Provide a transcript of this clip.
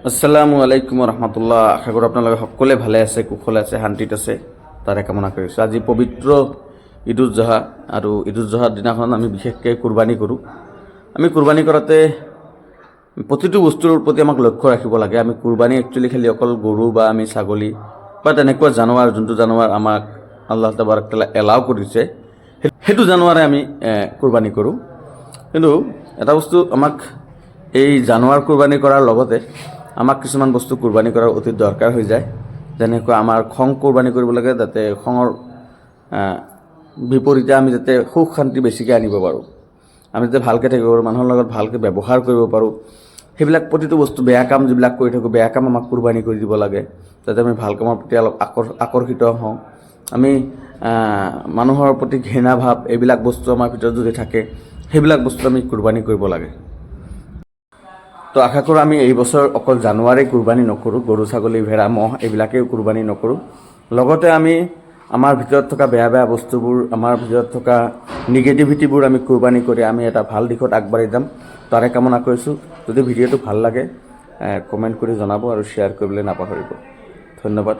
আসসালামু আলাইকুম ৰহমতুল্লাহ। আশা কৰোঁ আপোনালোকে সকলোৱে ভালে আছে, কুশলে আছে, শান্তিত আছে, তাৰে কামনা কৰিছোঁ। আজি পবিত্ৰ ঈদ উজ জোহা আৰু ঈদ উজ জোহাৰ দিনাখন আমি বিশেষকৈ কুৰবানী কৰোঁ। আমি কুৰবানী কৰাতে প্ৰতিটো বস্তুৰ প্ৰতি আমাক লক্ষ্য ৰাখিব লাগে। আমি কুৰবানী একচুৱেলি খালি অকল গৰু বা আমি ছাগলী বা তেনেকুৱা জানোৱাৰ, যোনটো জানোৱাৰ আমাক আল্লাহ তাবাৰক তাআলা এলাও কৰিছে সেইটো জানোৱাৰে আমি কুৰবানী কৰোঁ। কিন্তু এটা বস্তু আমাক এই জানোৱাৰ কুৰবানী কৰাৰ লগতে আমাক কিছুমান বস্তু কুৰবানী কৰাৰ অতি দৰকাৰ হৈ যায়। যেনেকৈ আমাৰ খং কুৰবানী কৰিব লাগে, যাতে খঙৰ বিপৰীতে আমি যাতে সুখ শান্তি বেছিকৈ আনিব পাৰোঁ, আমি যাতে ভালকৈ থাকিব পাৰোঁ, মানুহৰ লগত ভালকৈ ব্যৱহাৰ কৰিব পাৰোঁ। সেইবিলাক প্ৰতিটো বস্তু, বেয়া কাম যিবিলাক কৰি থাকোঁ, বেয়া কাম আমাক কুৰবানী কৰি দিব লাগে, যাতে আমি ভাল কামৰ প্ৰতি অলপ আকৰ্ষিত হওঁ। আমি মানুহৰ প্ৰতি ঘৃণা ভাৱ, এইবিলাক বস্তু আমাৰ ভিতৰত যদি থাকে, সেইবিলাক বস্তু আমি কুৰবানী কৰিব লাগে। তো আশা কৰোঁ আমি এই বছৰ অকল জানুৱাৰী কুৰবানী নকৰোঁ, গৰু ছাগলী ভেড়া ম'হ এইবিলাকেই কুৰবানী নকৰোঁ। লগতে আমি আমাৰ ভিতৰত থকা বেয়া বেয়া বস্তুবোৰ, আমাৰ ভিতৰত থকা নিগেটিভিটিবোৰ আমি কুৰবানী কৰি আমি এটা ভাল দিশত আগবাঢ়ি যাম, তাৰে কামনা কৰিছোঁ। যদি ভিডিঅ'টো ভাল লাগে কমেণ্ট কৰি জনাব আৰু শ্বেয়াৰ কৰিবলৈ নাপাহৰিব। ধন্যবাদ।